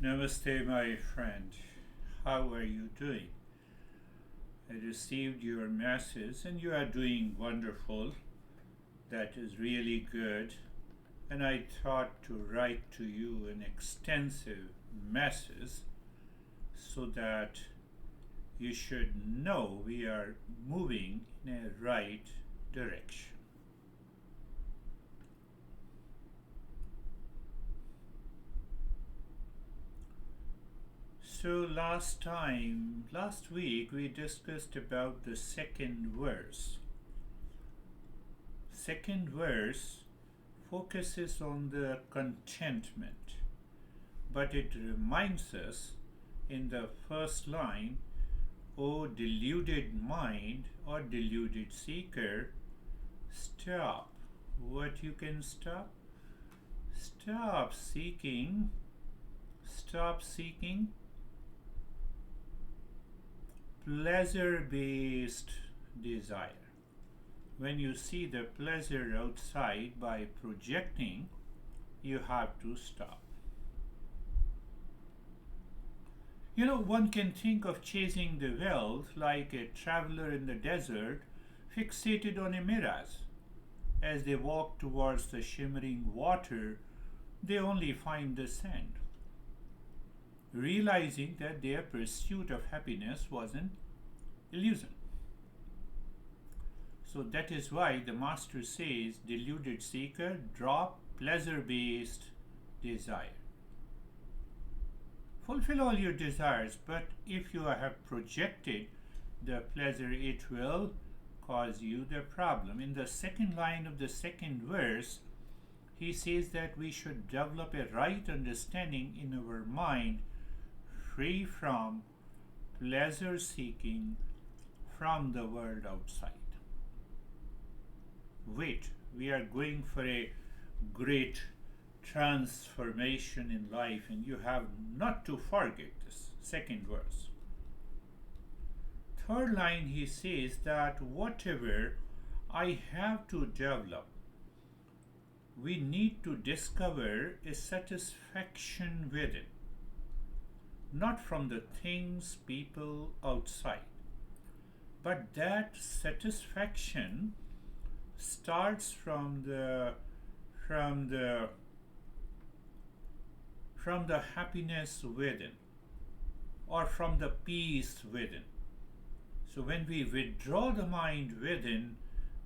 Namaste, my friend. How are you doing? I received your message and you are doing wonderful. That is really good. And I thought to write to you an extensive message so that you should know we are moving in a right direction. So last week we discussed about the second verse. Second verse focuses on the contentment, but it reminds us in the first line, O deluded mind or deluded seeker, stop. What you can stop? Stop seeking pleasure-based desire. When you see the pleasure outside by projecting, you have to stop. One can think of chasing the wealth like a traveler in the desert fixated on a mirage. As they walk towards the shimmering water, they only find the sand, realizing that their pursuit of happiness was an illusion. So that is why the Master says, deluded seeker, drop pleasure-based desire. Fulfill all your desires, but if you have projected the pleasure, it will cause you the problem. In the second line of the second verse, he says that we should develop a right understanding in our mind, free from pleasure seeking from the world outside. Wait, we are going for a great transformation in life, and you have not to forget this second verse. Third line, he says that whatever I have to develop, we need to discover a satisfaction within, not from the things, people outside, but that satisfaction starts from the happiness within, or from the peace within. So when we withdraw the mind within,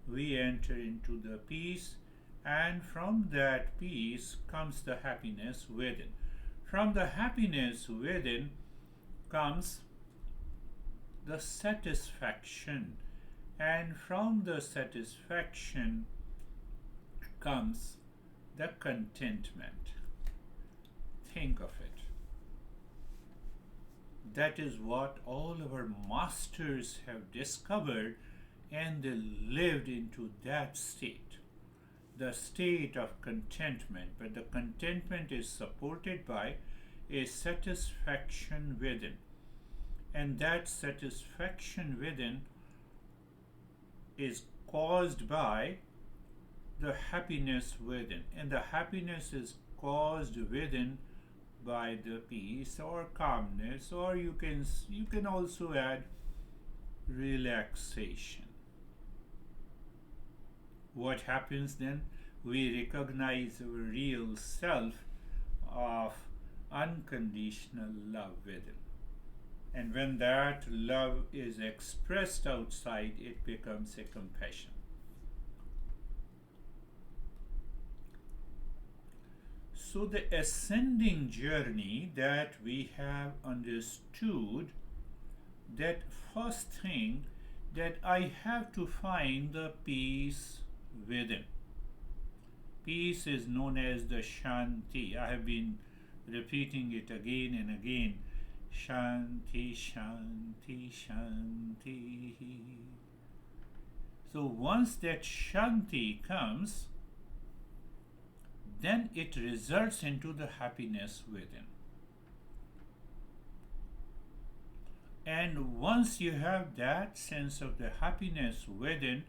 we enter into the peace, and from that peace comes the happiness within. From the happiness within comes the satisfaction, and from the satisfaction comes the contentment. Think of it. That is what all our masters have discovered, and they lived into that state, the state of contentment. But the contentment is supported by a satisfaction within, and that satisfaction within is caused by the happiness within, and the happiness is caused within by the peace or calmness, or you can also add relaxation. What happens then? We recognize our real self of unconditional love within. And when that love is expressed outside, it becomes a compassion. So the ascending journey that we have understood, that first thing, that I have to find the peace within. Peace is known as the Shanti. I have been repeating it again and again. Shanti, Shanti, Shanti. So once that Shanti comes, then it results into the happiness within. And once you have that sense of the happiness within,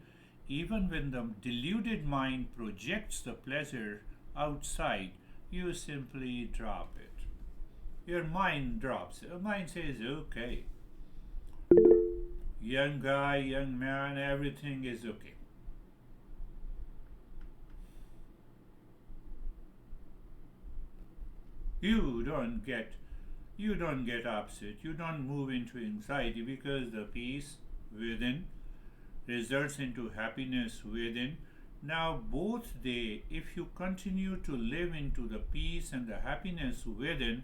even when the deluded mind projects the pleasure outside, you simply drop it. your mind drops. Your mind says, okay, young guy, young man, everything is okay. You don't get upset, you don't move into anxiety, because the peace within results into happiness within. Now both they, if you continue to live into the peace and the happiness within,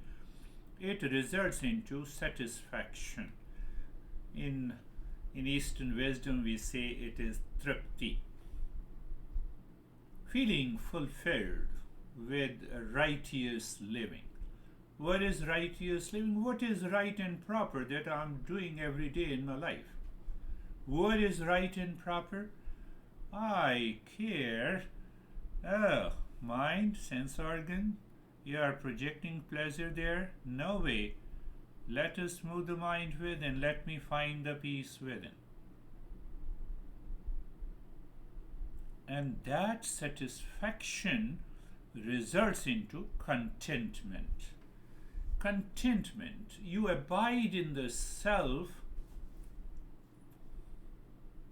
it results into satisfaction. In Eastern wisdom we say it is tripti, feeling fulfilled with righteous living. What is righteous living? What is right and proper that I'm doing every day in my life? What is right and proper? I care. Oh, mind, sense organ, you are projecting pleasure there? No way. Let us move the mind within. Let me find the peace within. And that satisfaction results into contentment. Contentment. You abide in the self.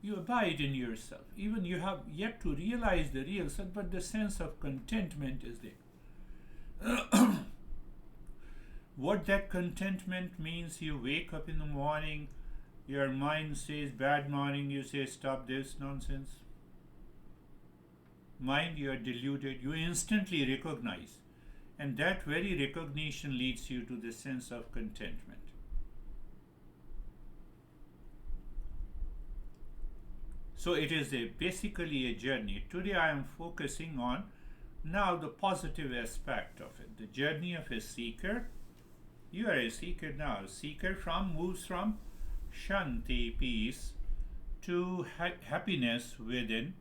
You abide in yourself. Even you have yet to realize the real self, but the sense of contentment is there. What that contentment means, you wake up in the morning, your mind says bad morning, you say stop this nonsense. Mind, you are deluded, you instantly recognize. And that very recognition leads you to the sense of contentment. So it is basically a journey. Today I am focusing on now the positive aspect of it. The journey of a seeker. You are a seeker now. Seeker moves from shanti, peace, to happiness within.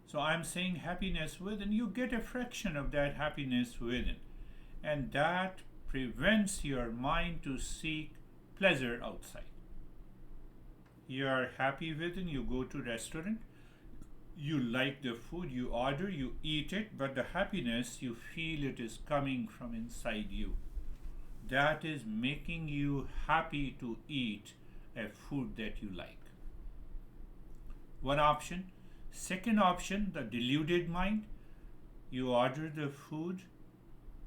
So I'm saying happiness within. You get a fraction of that happiness within. And that prevents your mind to seek pleasure outside. You are happy within, you go to restaurant, you like the food, you order, you eat it, but the happiness, you feel it is coming from inside you. That is making you happy to eat a food that you like. One option. Second option, the deluded mind. You order the food,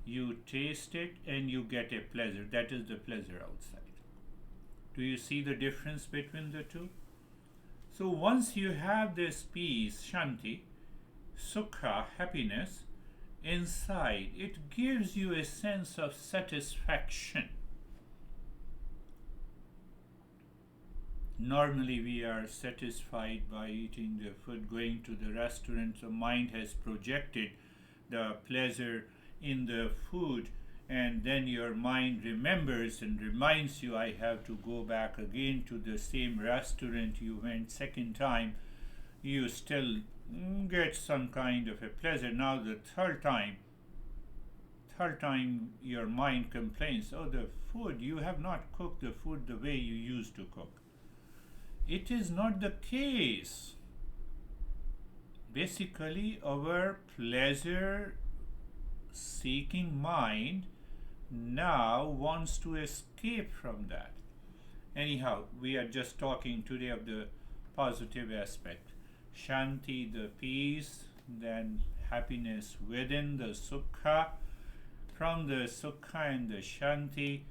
you taste it, and you get a pleasure. That is the pleasure outside. Do you see the difference between the two? So once you have this peace, shanti, sukha, happiness, inside, it gives you a sense of satisfaction. Normally we are satisfied by eating the food, going to the restaurant. The mind has projected the pleasure in the food, and then your mind remembers and reminds you, I have to go back again to the same restaurant you went second time. You still get some kind of a pleasure. Now the third time your mind complains, oh, the food, you have not cooked the food the way you used to cook. It is not the case. Basically, our pleasure seeking mind now wants to escape from that. Anyhow, we are just talking today of the positive aspect. Shanti, the peace, then happiness within, the sukha. From the sukha and the shanti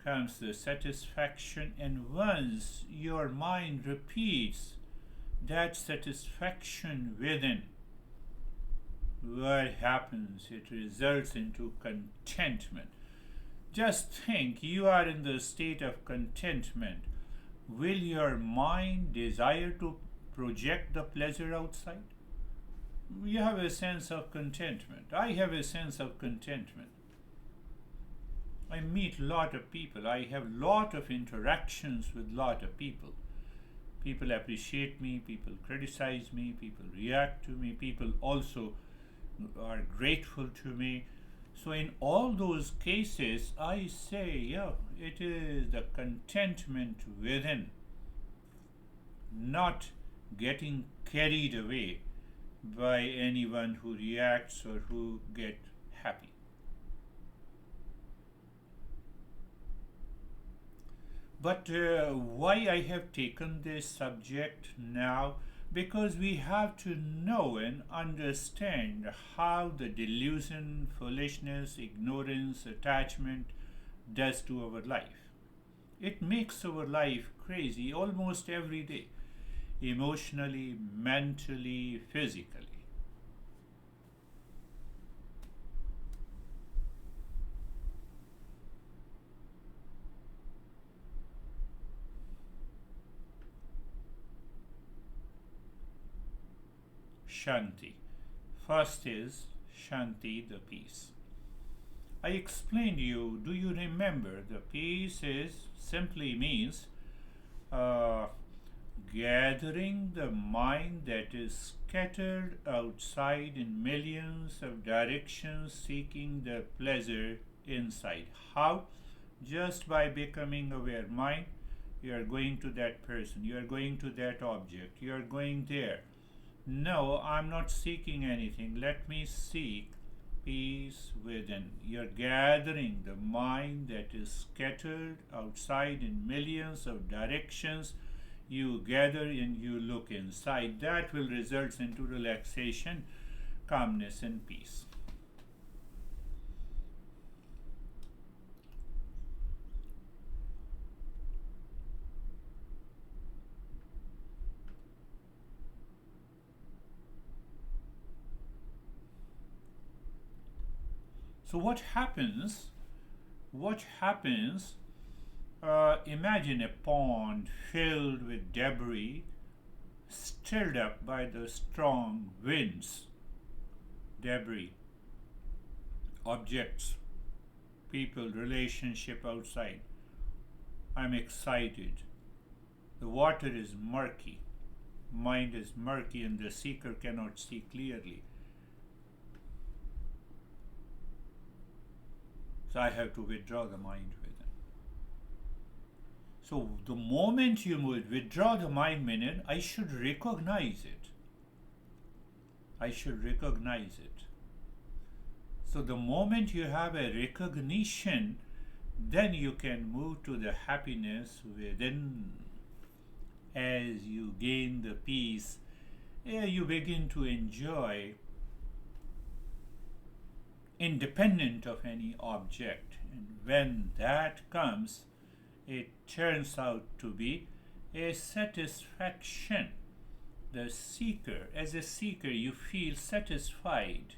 comes the satisfaction, and once your mind repeats that satisfaction within, what happens? It results into contentment. Just think, you are in the state of contentment. Will your mind desire to project the pleasure outside? You have a sense of contentment. I have a sense of contentment. I meet a lot of people. I have a lot of interactions with a lot of people. People appreciate me, people criticize me, people react to me, people also are grateful to me. So in all those cases, I say, yeah, it is the contentment within, not getting carried away by anyone who reacts or who get happy. But why I have taken this subject now? Because we have to know and understand how the delusion, foolishness, ignorance, attachment does to our life. It makes our life crazy almost every day, emotionally, mentally, physically. Shanti. First is Shanti, the peace. I explained you, do you remember? The peace is simply means uh, gathering the mind that is scattered outside in millions of directions seeking the pleasure inside. How? Just by becoming aware. Mind, you are going to that person, you are going to that object, you are going there. No, I'm not seeking anything. Let me seek peace within. You're gathering the mind that is scattered outside in millions of directions. You gather and you look inside. That will result into relaxation, calmness, and peace. So what happens? What happens? Imagine a pond filled with debris stirred up by the strong winds. Debris, objects, people, relationship outside. I'm excited. The water is murky. Mind is murky and the seeker cannot see clearly. So I have to withdraw the mind within. So the moment you withdraw the mind within, I should recognize it. I should recognize it. So the moment you have a recognition, then you can move to the happiness within. As you gain the peace, you begin to enjoy independent of any object. And when that comes, it turns out to be a satisfaction. The seeker, as a seeker, you feel satisfied.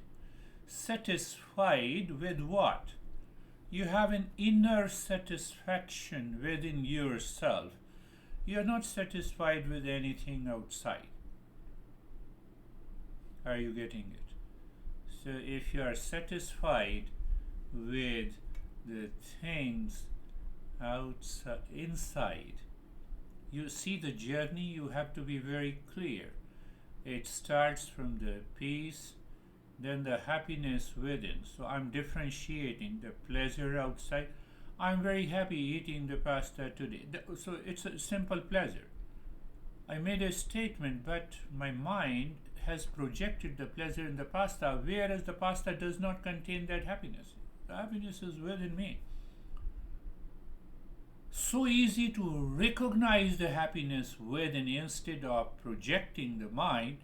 Satisfied with what? You have an inner satisfaction within yourself. You are not satisfied with anything outside. Are you getting it? So if you are satisfied with the things outside, inside, you see the journey, you have to be very clear. It starts from the peace, then the happiness within. So I'm differentiating the pleasure outside. I'm very happy eating the pasta today. So it's a simple pleasure. I made a statement, but my mind has projected the pleasure in the pasta, whereas the pasta does not contain that happiness. The happiness is within me. So easy to recognize the happiness within instead of projecting the mind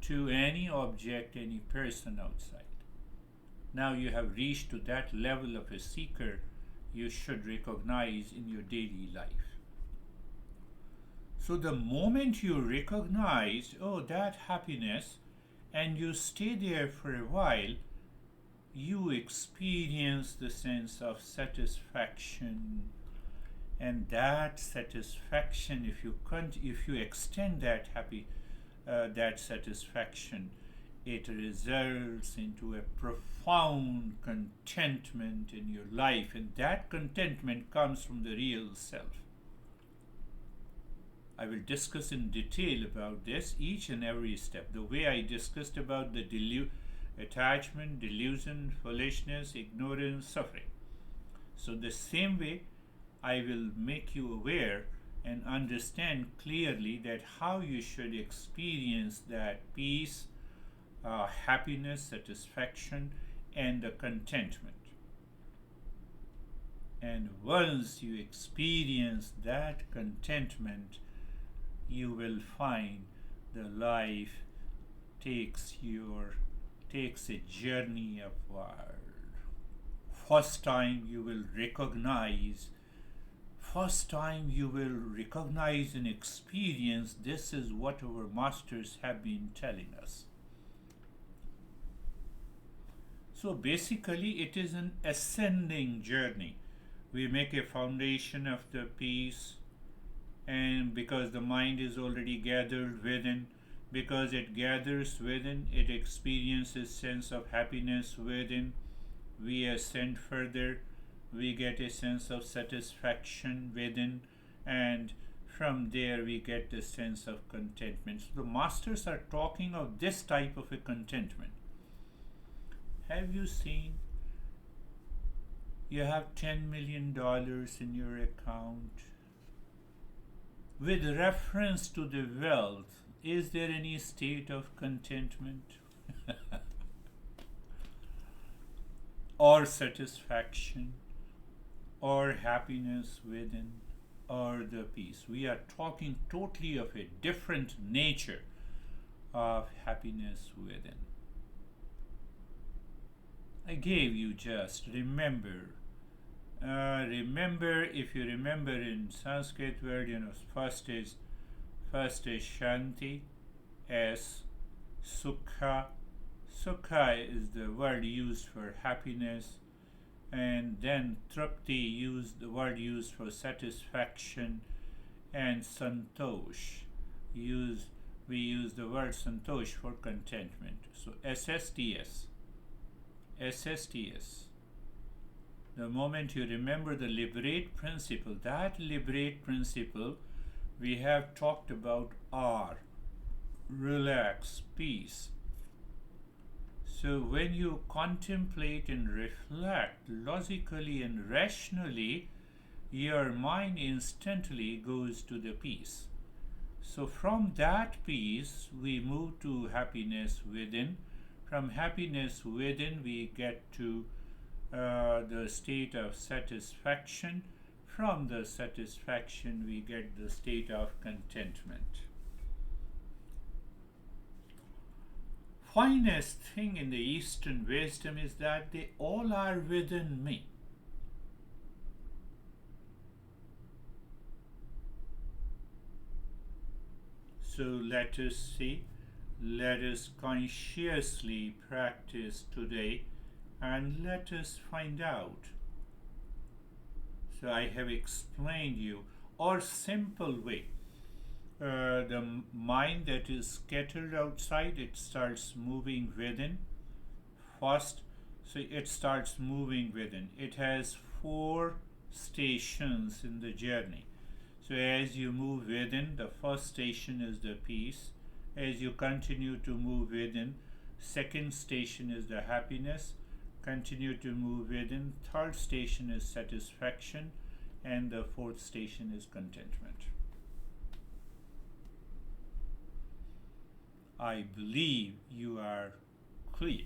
to any object, any person outside. Now you have reached to that level of a seeker you should recognize in your daily life. So the moment you recognize, oh, that happiness, and you stay there for a while, you experience the sense of satisfaction. And that satisfaction, if you extend that that satisfaction, it results into a profound contentment in your life, and that contentment comes from the real self. I will discuss in detail about this each and every step, the way I discussed about the attachment, delusion, foolishness, ignorance, suffering. So the same way I will make you aware and understand clearly that how you should experience that peace, happiness, satisfaction, and the contentment. And once you experience that contentment, you will find the life takes a journey upward. First time you will recognize and experience this is what our masters have been telling us. So basically it is an ascending journey. We make a foundation of the peace, and because the mind is already gathered within, because it gathers within, it experiences sense of happiness within. We ascend further, we get a sense of satisfaction within, and from there we get the sense of contentment. So the masters are talking of this type of a contentment. Have you seen you have $10 million in your account? With reference to the wealth, is there any state of contentment or satisfaction or happiness within or the peace? We are talking totally of a different nature of happiness within. I gave you just remember. If you remember in Sanskrit word, first is Shanti, S, Sukha. Sukha is the word used for happiness, and then Trupti, the word used for satisfaction, and Santosh, we use the word Santosh for contentment. So SSTS. The moment you remember the liberate principle, that liberate principle we have talked about R, relax, peace. So when you contemplate and reflect logically and rationally, your mind instantly goes to the peace. So from that peace, we move to happiness within. From happiness within, we get to the state of satisfaction. From the satisfaction, we get the state of contentment. Finest thing in the Eastern wisdom is that they all are within me. So let us see. Let us consciously practice today and let us find out. So I have explained you, or simple way. The mind that is scattered outside, it starts moving within. First, so it starts moving within. It has 4 stations in the journey. So as you move within, the first station is the peace. As you continue to move within, second station is the happiness. Continue to move within. Third station is satisfaction, and the fourth station is contentment. I believe you are clear.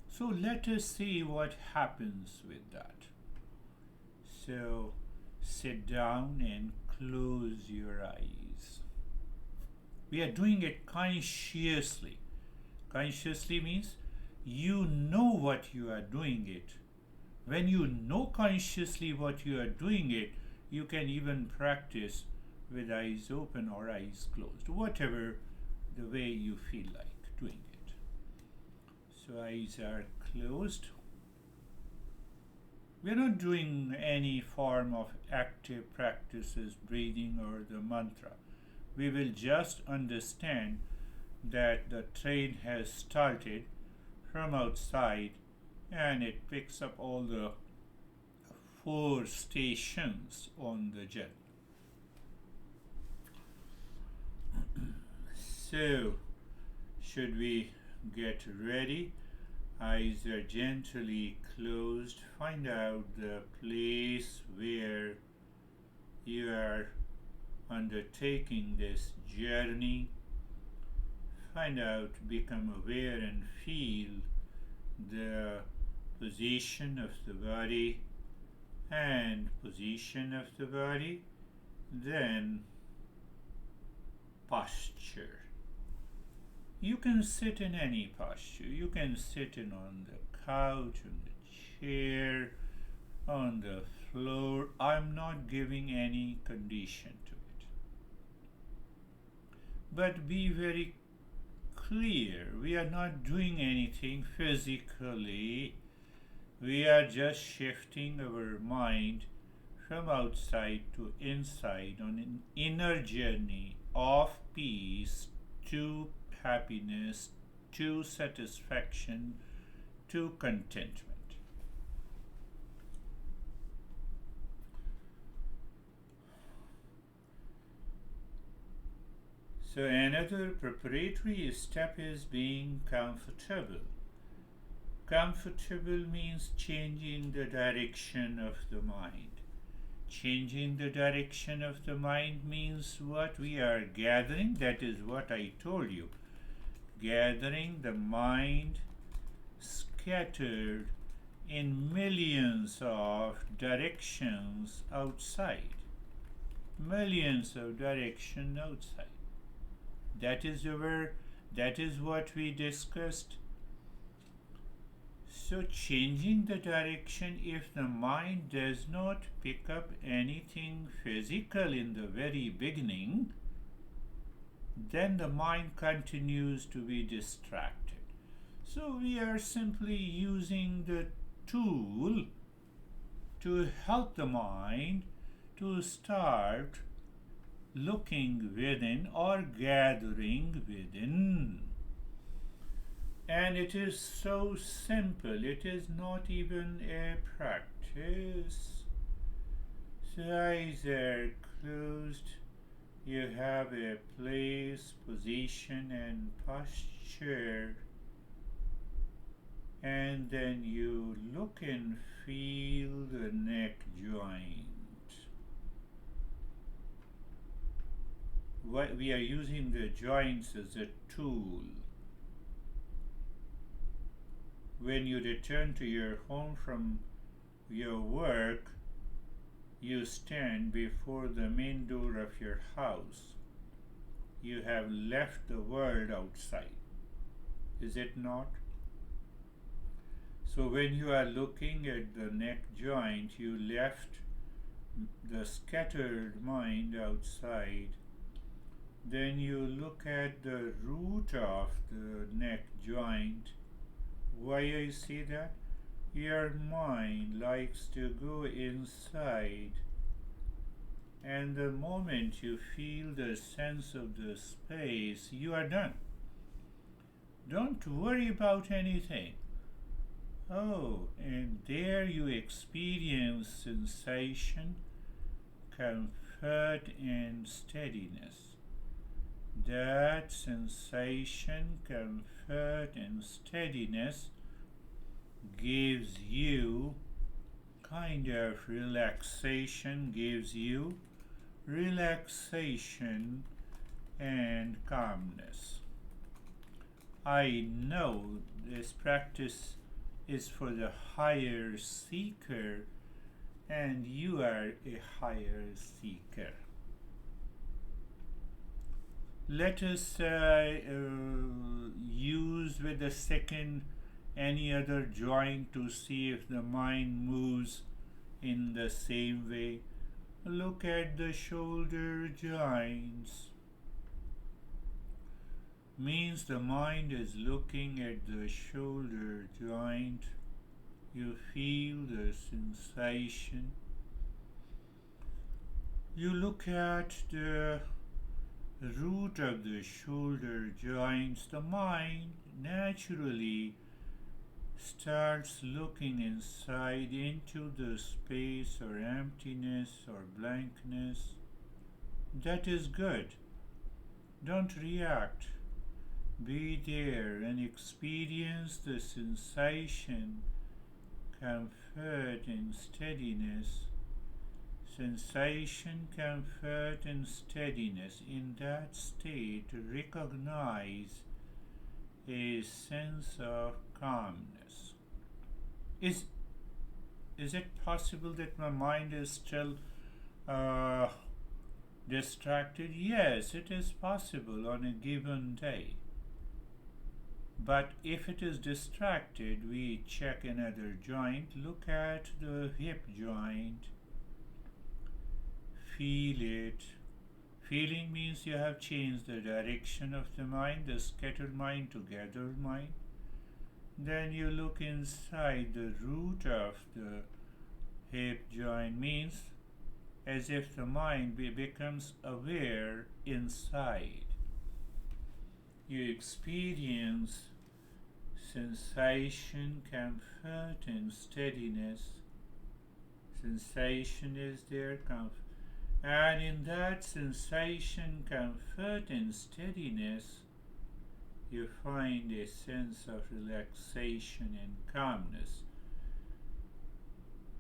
So let us see what happens with that. So sit down and close your eyes. We are doing it consciously. Consciously means you know what you are doing it. When you know consciously what you are doing it, you can even practice with eyes open or eyes closed, whatever the way you feel like doing it. So eyes are closed. We are not doing any form of active practices, breathing or the mantra. We will just understand that the train has started from outside and it picks up all the 4 stations on the journey. So, should we get ready? Eyes are gently closed. Find out the place where you are undertaking this journey. Find out, become aware and feel the position of the body and position of the body, then posture. You can sit in any posture. You can sit in on the couch, on the chair, on the floor. I'm not giving any condition to it. But be very clear, we are not doing anything physically. We are just shifting our mind from outside to inside on an inner journey of peace to happiness, to satisfaction, to contentment. So, another preparatory step is being comfortable. Comfortable means changing the direction of the mind. Changing the direction of the mind means what we are gathering, that is what I told you. Gathering the mind scattered in millions of directions outside. Millions of directions outside. That is what we discussed. So changing the direction, if the mind does not pick up anything physical in the very beginning, then the mind continues to be distracted. So we are simply using the tool to help the mind to start looking within or gathering within. And it is so simple, it is not even a practice. So eyes are closed, you have a place, position, and posture, and then you look and feel the neck joint. We are using the joints as a tool. When you return to your home from your work, you stand before the main door of your house. You have left the world outside, is it not? So when you are looking at the neck joint, you left the scattered mind outside. Then you look at the root of the neck joint. Why I say that? Your mind likes to go inside, and the moment you feel the sense of the space, you are done. Don't worry about anything. Oh, and there you experience sensation, comfort, and steadiness. That sensation, comfort, and steadiness gives you kind of relaxation, and calmness. I know this practice is for the higher seeker, and you are a higher seeker. Let us use with the second any other joint to see if the mind moves in the same way. Look at the shoulder joints. Means the mind is looking at the shoulder joint. You feel the sensation. You look at the root of the shoulder joints. The mind naturally starts looking inside into the space or emptiness or blankness. That is good. Don't react. Be there and experience the sensation, comfort, and steadiness. Sensation, comfort, and steadiness. In that state, recognize a sense of calmness. Is is it possible that my mind is still uh, distracted? Yes, it is possible on a given day. But if it is distracted, we check another joint. Look at the hip joint. Feel it. Feeling means you have changed the direction of the mind, the scattered mind to gathered mind. Then you look inside the root of the hip joint, means as if the mind becomes aware inside. You experience sensation, comfort, and steadiness. Sensation is there, comfort. And in that sensation, comfort, and steadiness, you find a sense of relaxation and calmness.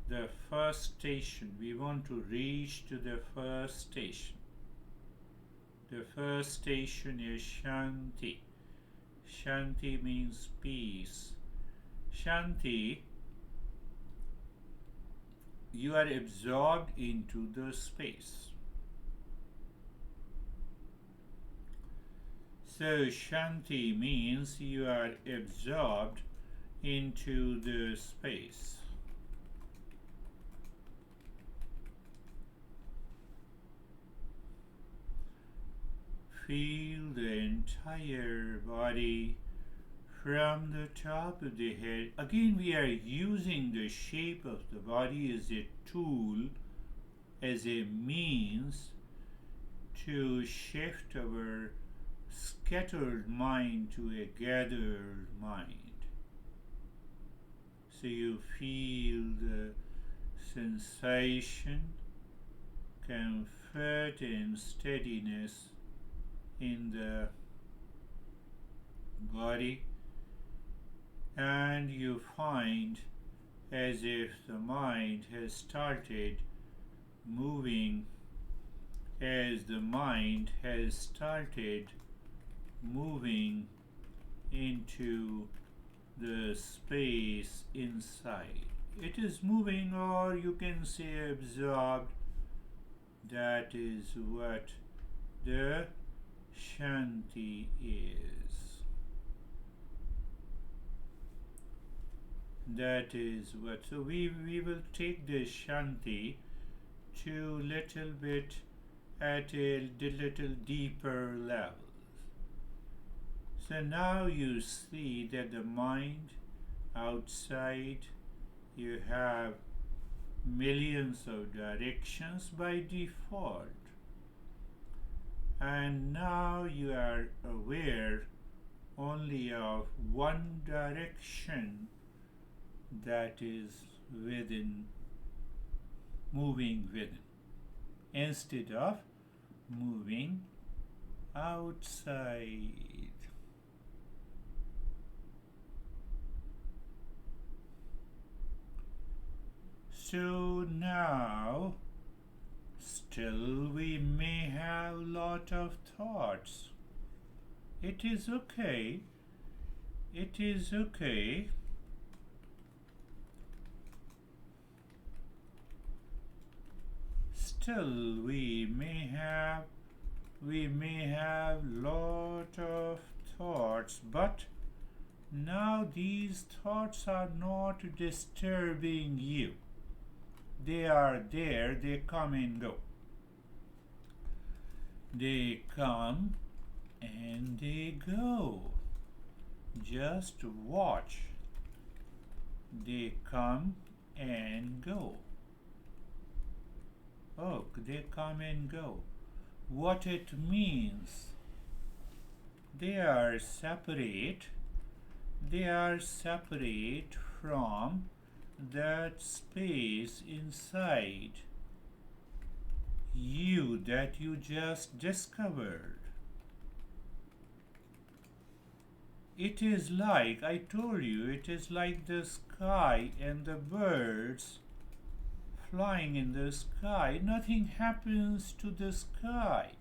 The first station, we want to reach to the first station. The first station is Shanti. Shanti means peace. Shanti, you are absorbed into the space. So Shanti means you are absorbed into the space. Feel the entire body from the top of the head. Again, we are using the shape of the body as a tool, as a means to shift our scattered mind to a gathered mind. So you feel the sensation, comfort, and steadiness in the body, and you find as if the mind has started moving, as the mind has started moving into the space inside. It is moving, or you can say absorbed. That is what the Shanti is. That is what. So we will take the Shanti to little bit at a little deeper level. So now you see that the mind outside, you have millions of directions by default. And now you are aware only of one direction that is within, moving within, instead of moving outside. So now, still we may have lot of thoughts. It is okay. It is okay. Still we may have lot of thoughts, but now these thoughts are not disturbing you. They are there, they come and go. They come and they go. Just watch. They come and go. Oh, they come and go. What it means, they are separate. They are separate from that space inside you that you just discovered. It is like, I told you, it is like the sky and the birds flying in the sky. Nothing happens to the sky.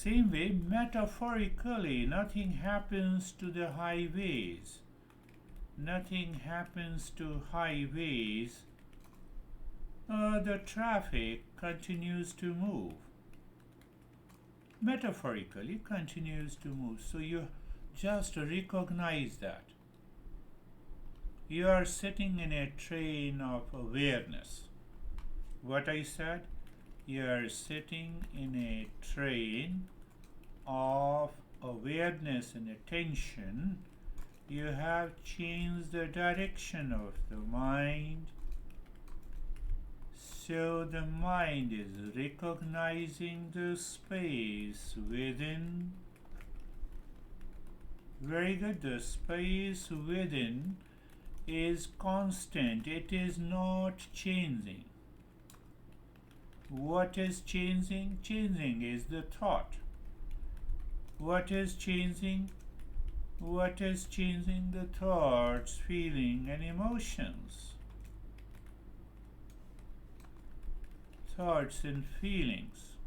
Same way, metaphorically, nothing happens to the highways. Nothing happens to highways. The traffic continues to move. Metaphorically continues to move. So you just recognize that. You are sitting in a train of awareness. What I said? You are sitting in a train of awareness and attention. You have changed the direction of the mind. So the mind is recognizing the space within. Very good. The space within is constant. It is not changing. What is changing? Changing is the thought. What is changing? What is changing? The thoughts, feeling, and emotions. Thoughts and feelings.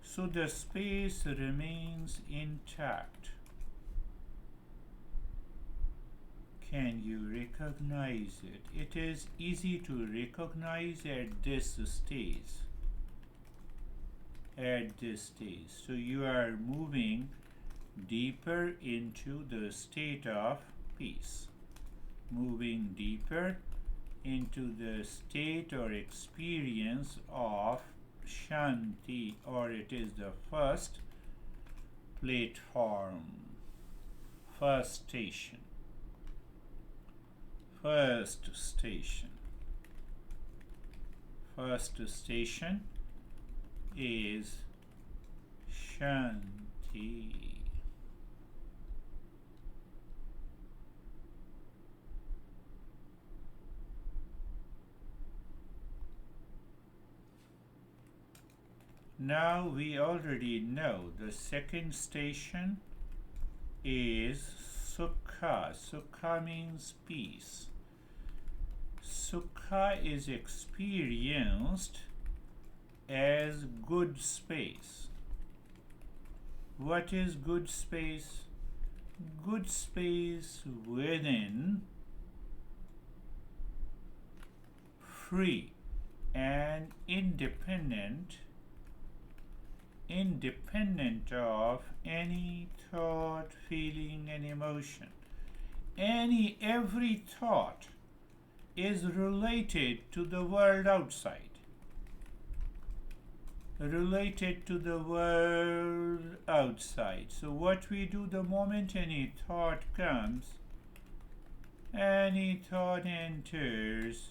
So the space remains intact. Can you recognize it? It is easy to recognize at this stage. At this stage. So you are moving deeper into the state of peace. Moving deeper into the state or experience of Shanti, or it is the first platform, first station. First station. First station is Shanti. Now we already know the second station is Sukha. Sukha means peace. Sukha is experienced as good space. What is good space? Good space within, free and independent of any thought, feeling, and emotion. Every thought is related to the world outside. Related to the world outside. So what we do the moment any thought comes, any thought enters,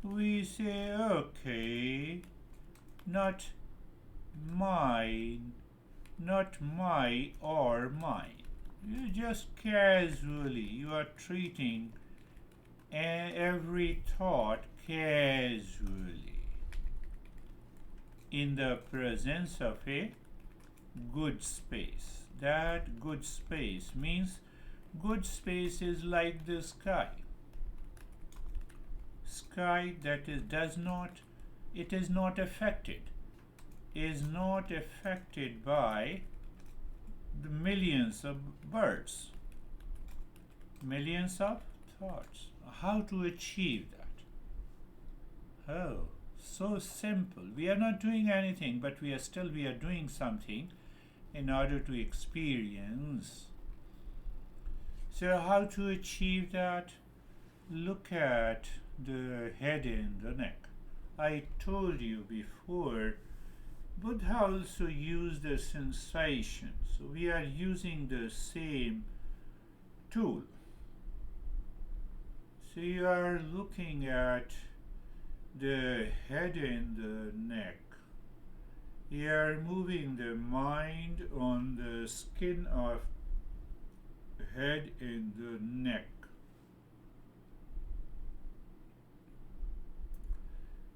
we say, okay, not mine, not my or mine. You just casually, you are treating every thought casually in the presence of a good space. That good space means good space is like the sky. Sky that is not affected by the millions of birds, millions of thoughts. How to achieve that? Oh, so simple. We are not doing anything, but we are doing something in order to experience. So how to achieve that? Look at the head and the neck. I told you before, Buddha also used the sensation. So we are using the same tool. So you are looking at the head and the neck. You are moving the mind on the skin of head and the neck.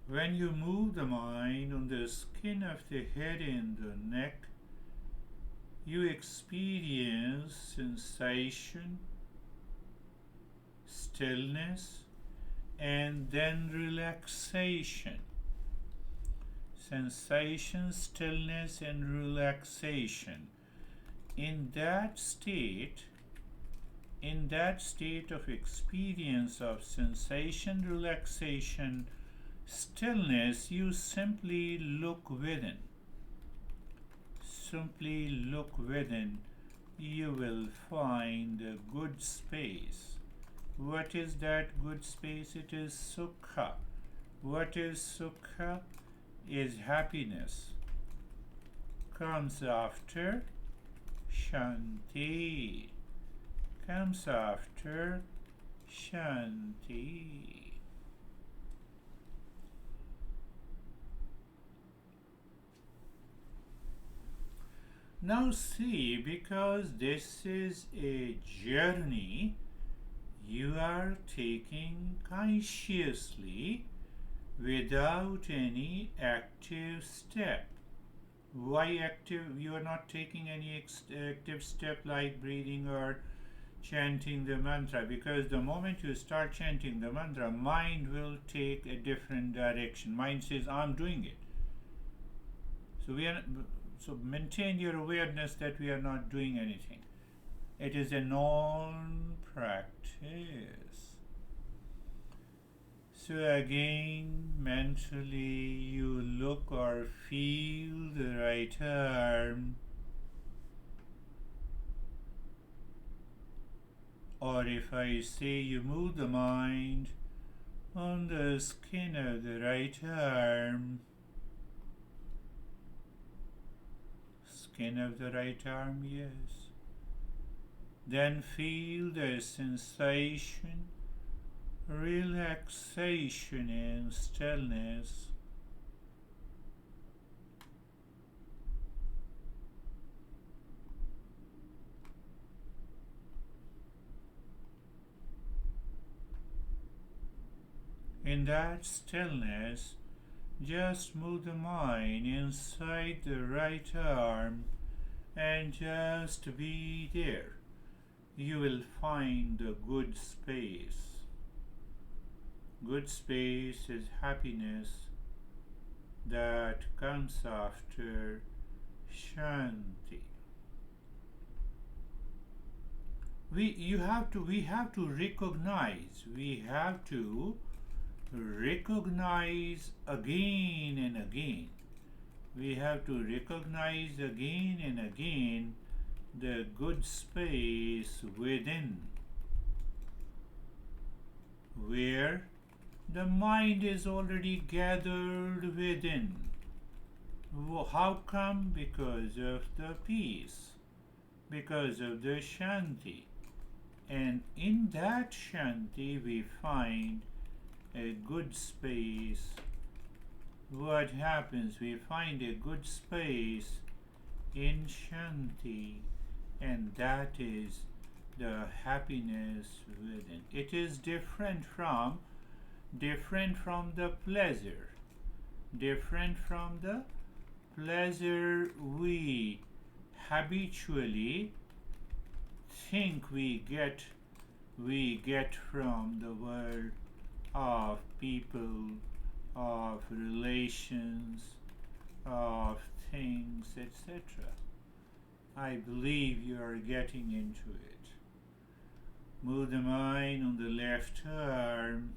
When you move the mind on the skin of the head and the neck, you experience sensation, stillness, and then relaxation. sensation, stillness, and relaxation. In that state, of experience of sensation, relaxation, stillness, you simply look within. Simply look within. You will find a good space. What is that good space? It is sukha. What is sukha? Is happiness. Comes after shanti. Comes after shanti. Now see, because this is a journey you are taking consciously without any active step. Why active? You are not taking any active step like breathing or chanting the mantra, because the moment you start chanting the mantra, mind will take a different direction. Mind says, I'm doing it. So maintain your awareness that we are not doing anything. It is a non-practice. So again, mentally you look or feel the right arm, or if I say you move the mind on the skin of the right arm, skin of the right arm, yes. Then feel the sensation, relaxation and stillness. In that stillness, just move the mind inside the right arm and just be there. You will find a good space. Good space is happiness that comes after shanti. We have to recognize again and again. We have to recognize again and again the good space within, where the mind is already gathered within. How come? Because of the peace, because of the shanti. And in that shanti we find a good space. What happens? We find a good space in shanti, and that is the happiness within. It is different from the pleasure. Different from the pleasure we habitually think we get from the world of people, of relations, of things, etc. I believe you are getting into it. Move the mind on the left arm,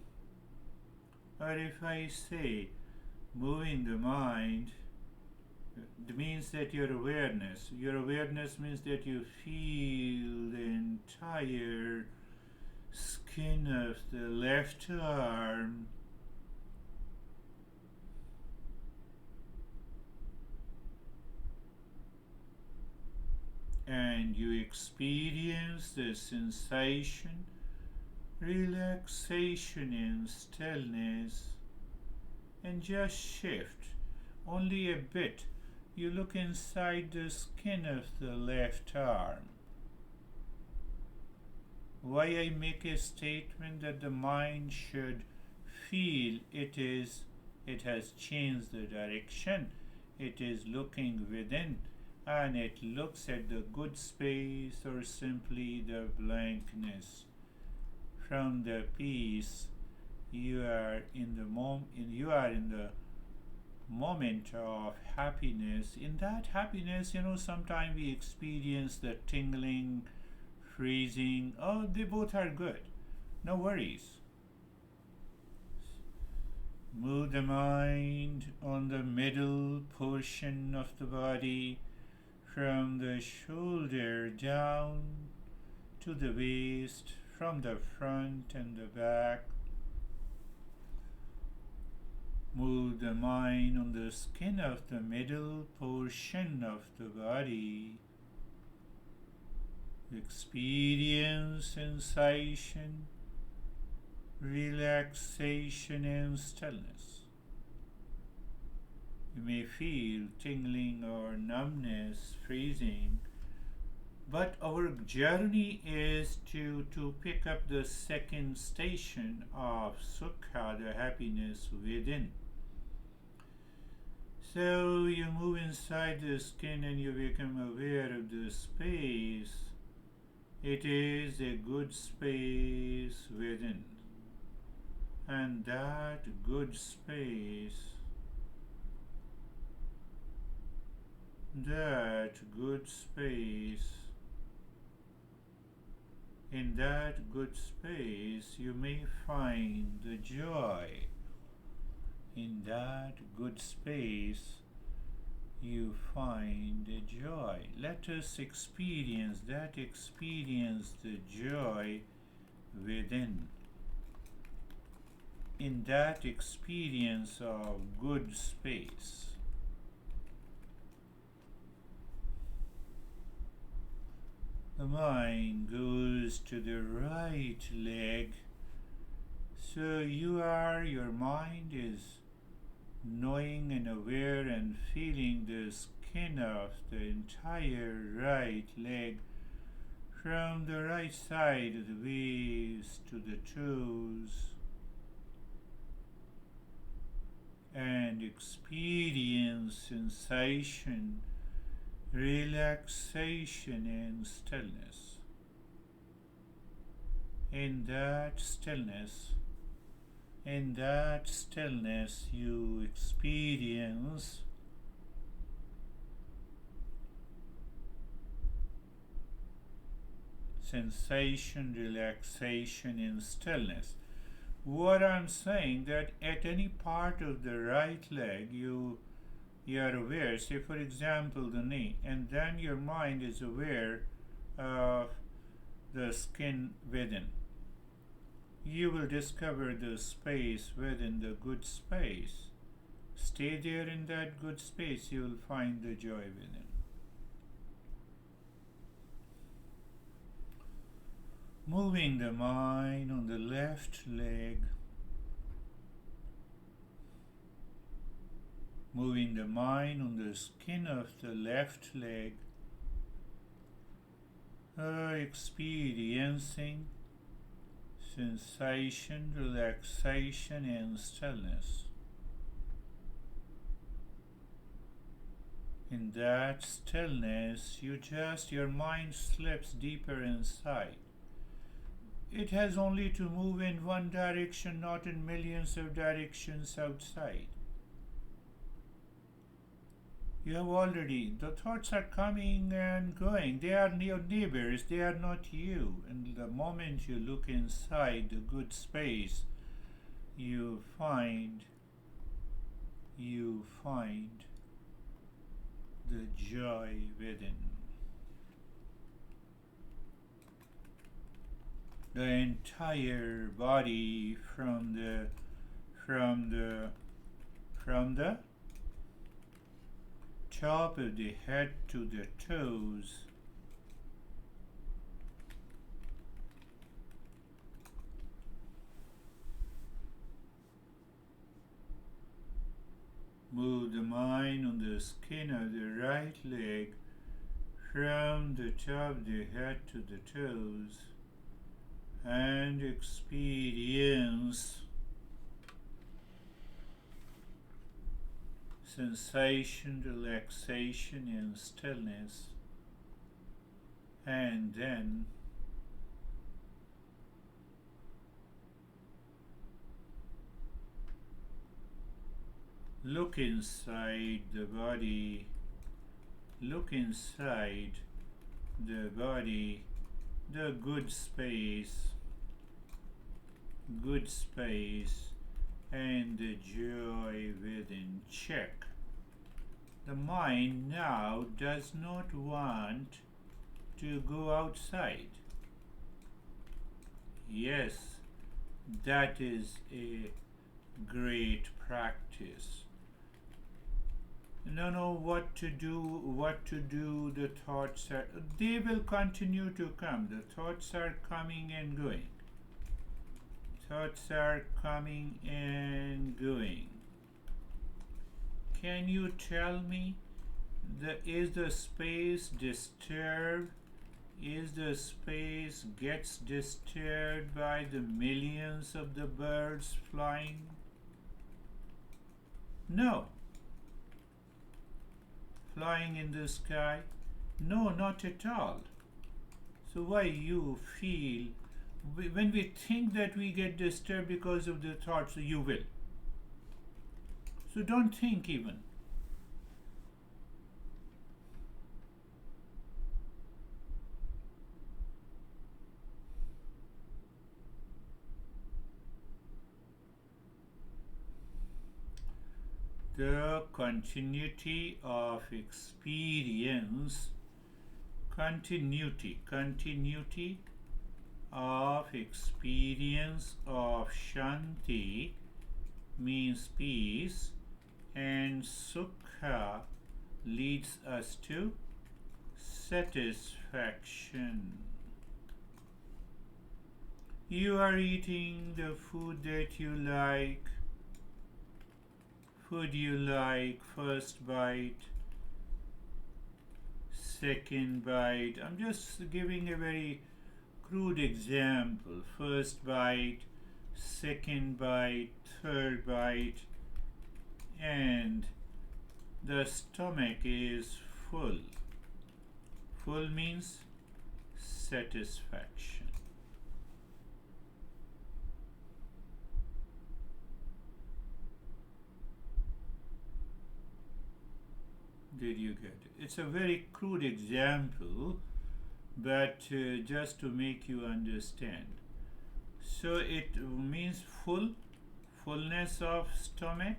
or if I say moving the mind, it means that your awareness means that you feel the entire skin of the left arm, and you experience the sensation, relaxation and stillness, and just shift only a bit. You look inside the skin of the left arm. Why I make a statement that the mind should feel it has changed the direction, it is looking within, and it looks at the good space or simply the blankness. From the peace, you are in the moment of happiness. In that happiness, sometimes we experience the tingling, freezing. Oh, they both are good. No worries. Move the mind on the middle portion of the body from the shoulder down to the waist, from the front and the back. Move the mind on the skin of the middle portion of the body. Experience sensation, relaxation and stillness. You may feel tingling or numbness, freezing, but our journey is to pick up the second station of sukha, the happiness within. So you move inside the skin and you become aware of the space. It is a good space within. And that good space, in that good space, you may find the joy. In that good space, you find the joy. Let us experience the joy within. In that experience of good space, the mind goes to the right leg. So your mind is knowing and aware and feeling the skin of the entire right leg, from the right side of the waist to the toes, and experience sensation, relaxation and stillness. In that stillness you experience sensation, relaxation and stillness. What I'm saying, that at any part of the right leg you are aware, say for example the knee, and then your mind is aware of the skin within. You will discover the space within, the good space. Stay there in that good space, you will find the joy within. Moving the mind on the left leg, moving the mind on the skin of the left leg, experiencing sensation, relaxation and stillness. In that stillness, your mind slips deeper inside. It has only to move in one direction, not in millions of directions outside. You have already, the thoughts are coming and going. They are your neighbors, they are not you. And the moment you look inside the good space, you find the joy within. The entire body from the top of the head to the toes Move the mind on the skin of the right leg from the top of the head to the toes and experience sensation, relaxation and stillness, and then Look inside the body. Look inside the body, the good space, and the joy within. Check. The mind now does not want to go outside. Yes, that is a great practice. No, what to do, the thoughts they will continue to come. The thoughts are coming and going. Thoughts are coming and going. Can you tell me, is the space disturbed? Is the space gets disturbed by the millions of the birds flying? No. Flying in the sky? No, not at all. So why you feel, when we think that we get disturbed because of the thoughts, you will. So don't think even. The continuity of experience, continuity of experience of Shanti means peace, and Sukha leads us to satisfaction. You are eating the food that you like. Food you like, first bite, second bite. I'm just giving a very crude example. First bite, second bite, third bite, and the stomach is full. Full means satisfaction. Did you get it? It's a very crude example, but just to make you understand. So it means fullness of stomach.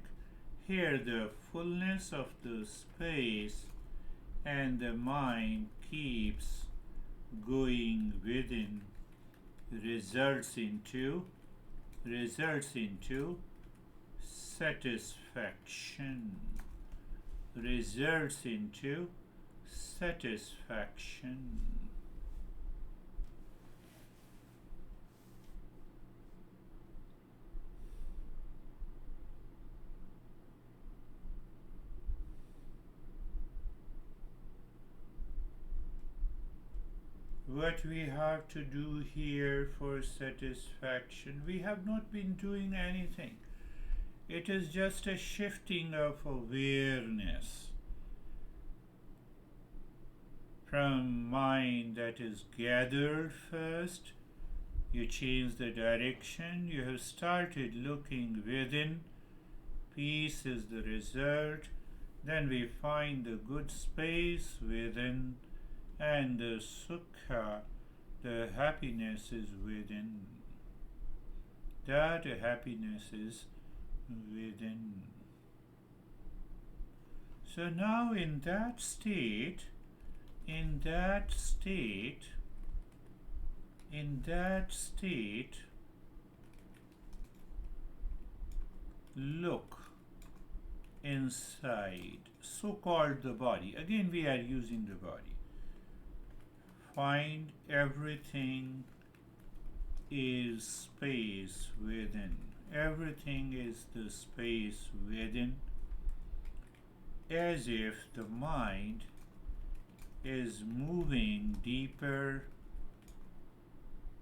Here the fullness of the space, and the mind keeps going within, results into satisfaction. Results into satisfaction. What we have to do here for satisfaction, we have not been doing anything. It is just a shifting of awareness from mind that is gathered first. You change the direction. You have started looking within. Peace is the result. Then we find the good space within, and the sukha, the happiness is within. That happiness is within. So now in that state, look inside, so-called the body. Again, we are using the body. Find everything is space within. Everything is the space within, as if the mind is moving deeper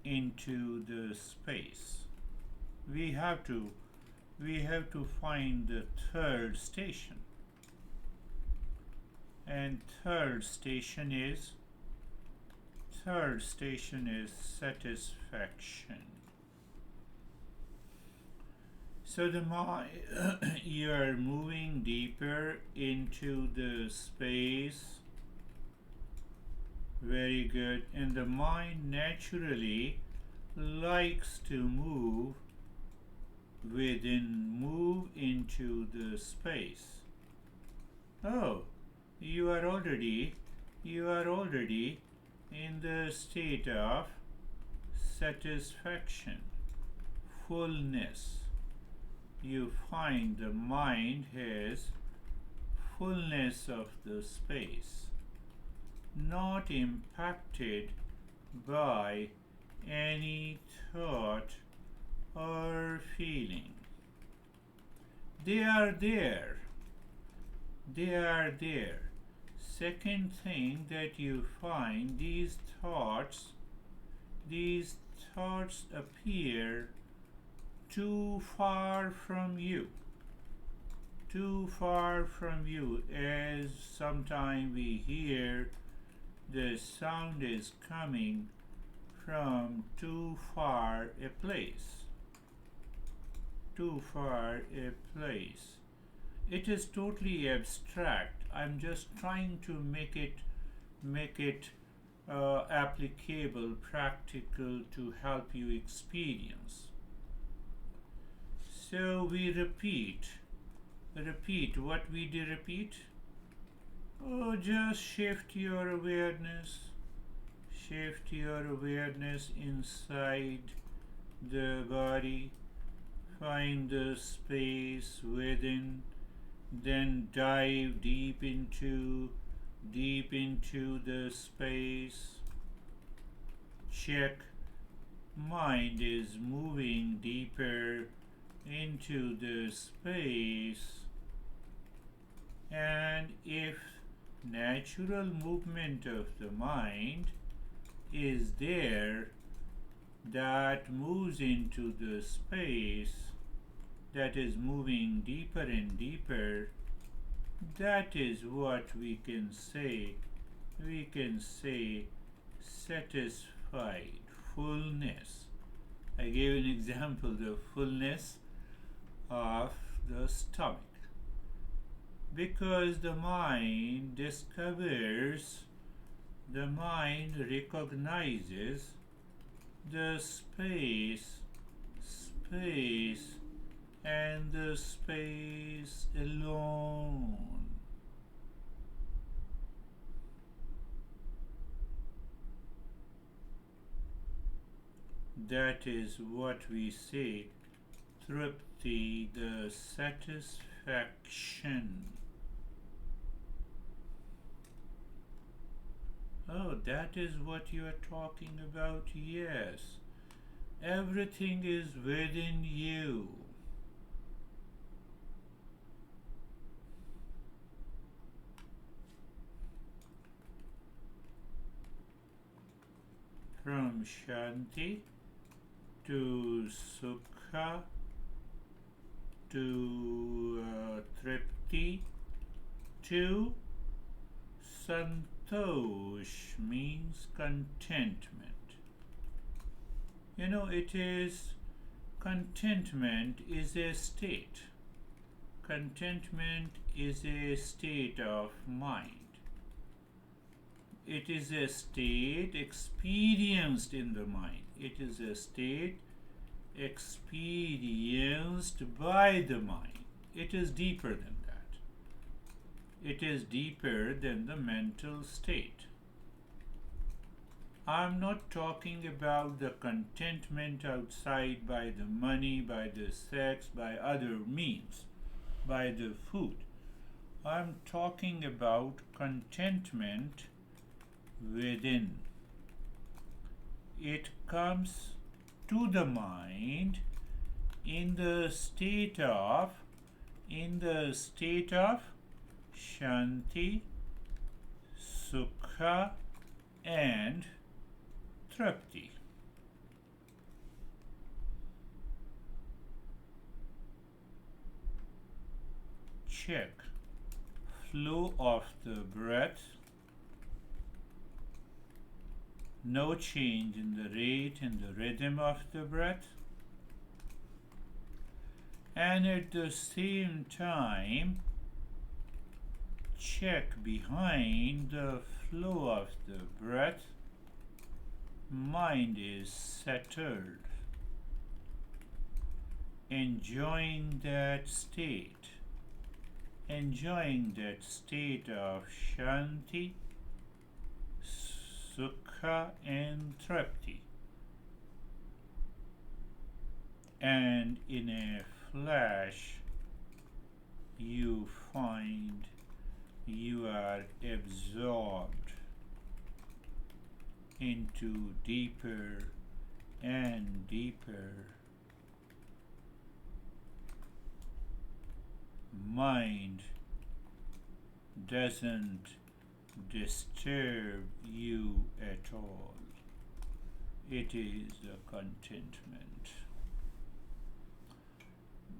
into the space. We have to find the third station, and third station is satisfaction. So the mind, you are moving deeper into the space. Very good. And the mind naturally likes to move move into the space. Oh, you are already in the state of satisfaction, fullness. You find the mind has fullness of the space, not impacted by any thought or feeling. They are there. They are there. Second thing that you find, these thoughts appear too far from you. Too far from you, as sometimes we hear the sound is coming from too far a place. Too far a place. It is totally abstract. I'm just trying to make it applicable, practical to help you experience. So we repeat what we do repeat. Oh, just shift your awareness inside the body. Find the space within, then dive deep into the space. Check, mind is moving deeper into the space, and if natural movement of the mind is there that moves into the space, that is moving deeper and deeper, that is what we can say satisfied, fullness. I gave an example, the fullness of the stomach, because the mind recognizes the space and the space alone. That is what we say, tripti, the satisfaction. Oh, that is what you are talking about? Yes. Everything is within you. From Shanti to Sukha to Tripti to Santosh means contentment. You know, contentment is a state. Contentment is a state of mind. It is a state experienced in the mind. It is a state experienced by the mind. It is deeper than that. It is deeper than the mental state. I'm not talking about the contentment outside by the money, by the sex, by other means, by the food. I'm talking about contentment within. It comes to the mind in the state of Shanti, Sukha and Tripti. Check flow of the breath. No change in the rate and the rhythm of the breath. and at the same time check behind the flow of the breath. Mind is settled, enjoying that state, of shanti, sukha, and tripti. And in a flash, you find you are absorbed into deeper and deeper mind. Doesn't disturb you at all. It is a contentment.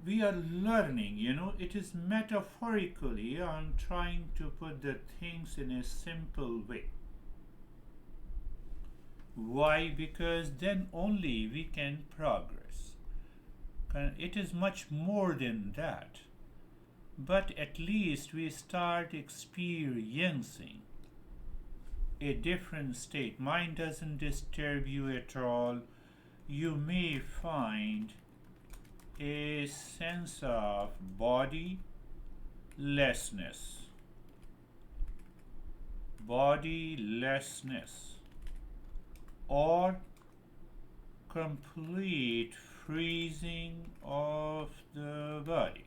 We are learning, it is metaphorically. I'm trying to put the things in a simple way. Why? Because then only we can progress. It is much more than that. But at least we start experiencing a different state. Mind doesn't disturb you at all. You may find a sense of bodilessness, or complete freezing of the body.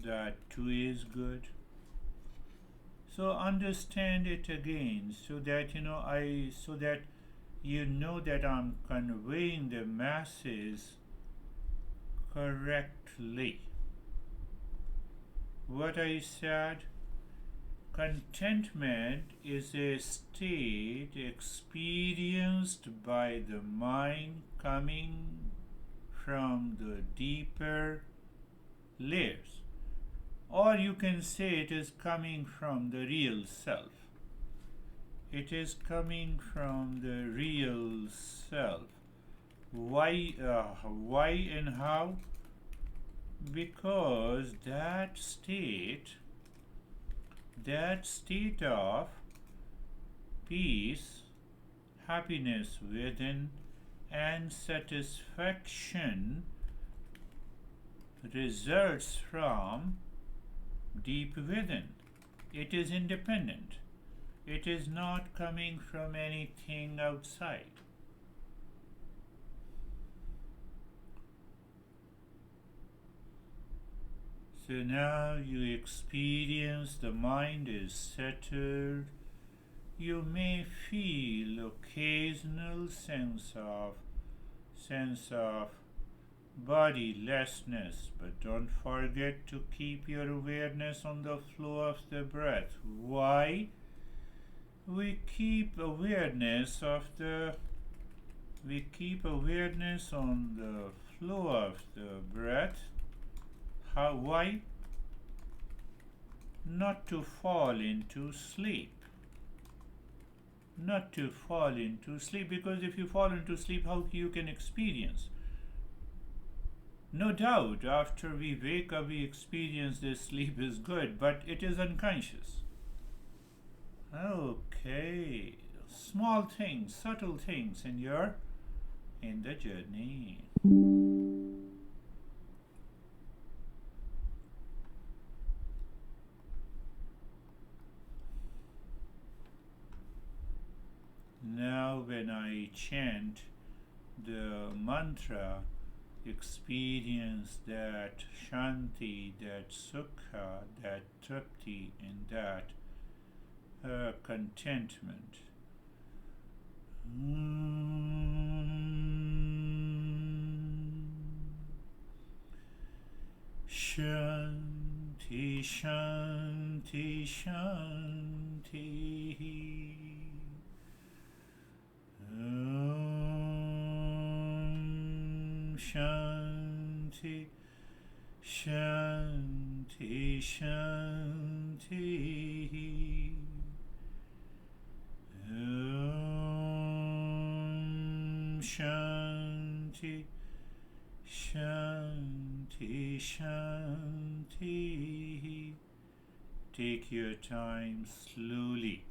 That too is good. So understand it again, so that you know that I'm conveying the masses correctly. What I said, contentment is a state experienced by the mind coming from the deeper layers. Or you can say it is coming from the real self. It is coming from the real self. Why and how? Because that state of peace, happiness within, and satisfaction results from deep within. It is independent. It is not coming from anything outside. So now you experience the mind is settled. You may feel occasional sense of bodilessness, but don't forget to keep your awareness on the flow of the breath. Why? We keep awareness on the flow of the breath. How? Why? Not to fall into sleep. Because if you fall into sleep, how you can experience? No doubt, after we wake up, we experience this sleep is good, but it is unconscious. Okay, small things, subtle things in the journey. Now, when I chant the mantra, experience that shanti, that sukha, that tripti, and that contentment. Shanti, shanti, shanti. Shanti, shanti, shanti. Shanti, shanti. Shanti. Take your time slowly,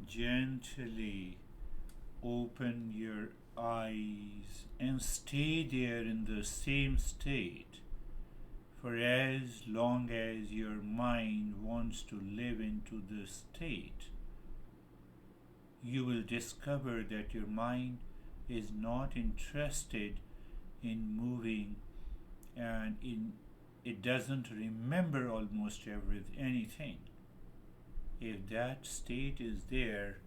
gently open your eyes and stay there in the same state for as long as your mind wants to live into this state. You will discover that your mind is not interested in moving and it doesn't remember almost anything. If that state is there,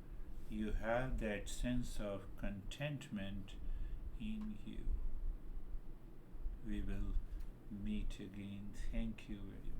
you have that sense of contentment in you. We will meet again. Thank you very much.